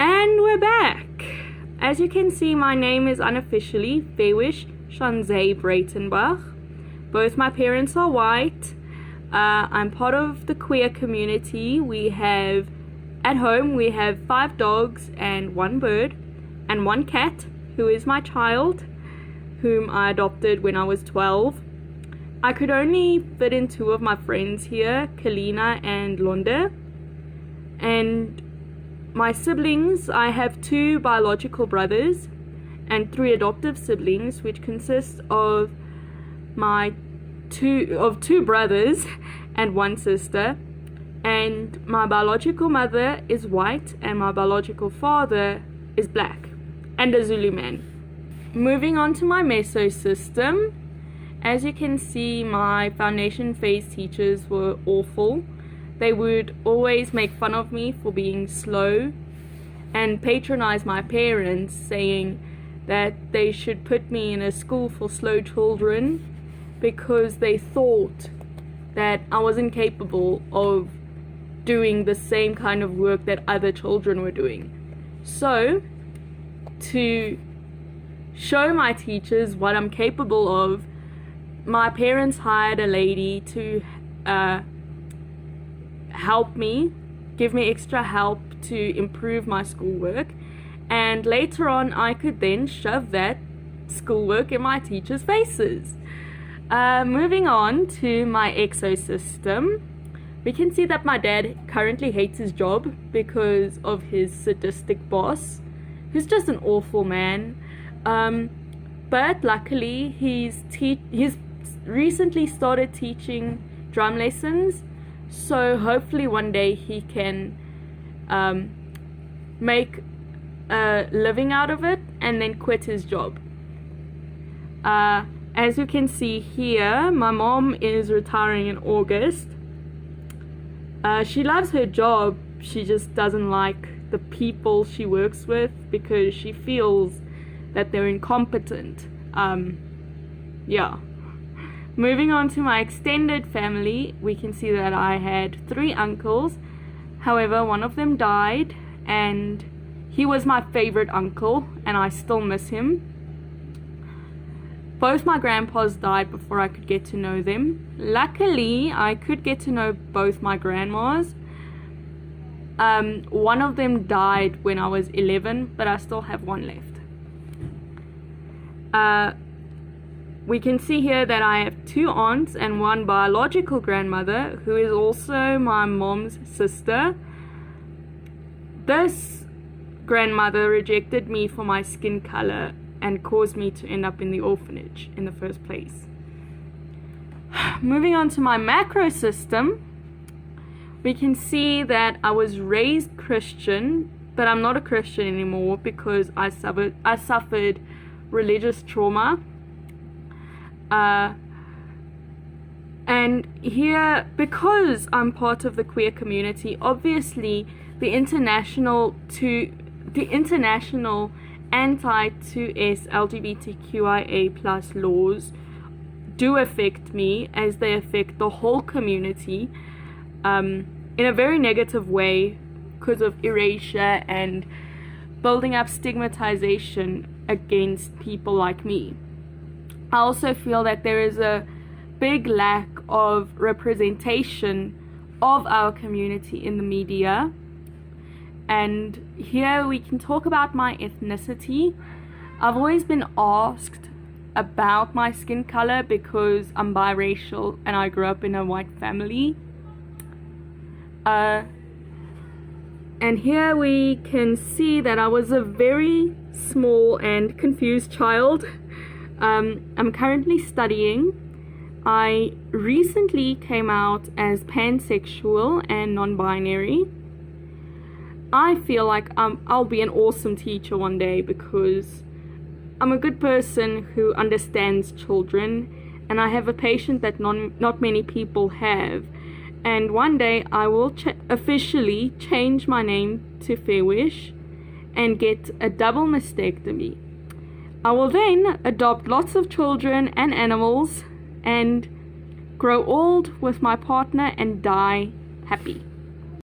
And we're back. As you can see, my name is unofficially Chanzé Breytenbach. Both my parents are white. I'm part of the queer community. At home we have 5 dogs and 1 bird and 1 cat, who is my child, whom I adopted when I was 12. I could only fit in 2 of my friends here, Kalina and Londa. And my siblings, I have 2 biological brothers and 3 adoptive siblings, which consists of two brothers and 1 sister. And my biological mother is white and my biological father is black and a Zulu man. Moving on to my meso system, as you can see, my foundation phase teachers were awful. They would always make fun of me for being slow and patronize my parents, saying that they should put me in a school for slow children because they thought that I wasn't capable of doing the same kind of work that other children were doing. So, to show my teachers what I'm capable of, my parents hired a lady to help me, give me extra help to improve my schoolwork, and later on I could then shove that schoolwork in my teachers' faces. Moving on to my exosystem, we can see that my dad currently hates his job because of his sadistic boss, who's just an awful man. But luckily he's recently started teaching drum lessons, so hopefully one day he can make a living out of it and then quit his job. As you can see here, my mom is retiring in August. She loves her job, she just doesn't like the people she works with because she feels that they're incompetent. Moving on to my extended family, we can see that I had 3 uncles. However, one of them died, and he was my favorite uncle, and I still miss him. Both my grandpas died before I could get to know them. Luckily, I could get to know both my grandmas. One of them died when I was 11, but I still have 1 left. We can see here that I have 2 aunts and 1 biological grandmother, who is also my mom's sister. This grandmother rejected me for my skin color and caused me to end up in the orphanage in the first place. Moving on to my macro system, we can see that I was raised Christian, but I'm not a Christian anymore because I suffered religious trauma. And here, because I'm part of the queer community, obviously the international anti-2S LGBTQIA+ laws do affect me, as they affect the whole community in a very negative way because of erasure and building up stigmatization against people like me. I also feel that there is a big lack of representation of our community in the media. And here we can talk about my ethnicity. I've always been asked about my skin color because I'm biracial and I grew up in a white family. And here we can see that I was a very small and confused child. I'm currently studying. I recently came out as pansexual and non-binary. I feel like I'll be an awesome teacher one day because I'm a good person who understands children, and I have a patience that not many people have. And one day I will officially change my name to Fairwish and get a double mastectomy. I will then adopt lots of children and animals and grow old with my partner and die happy.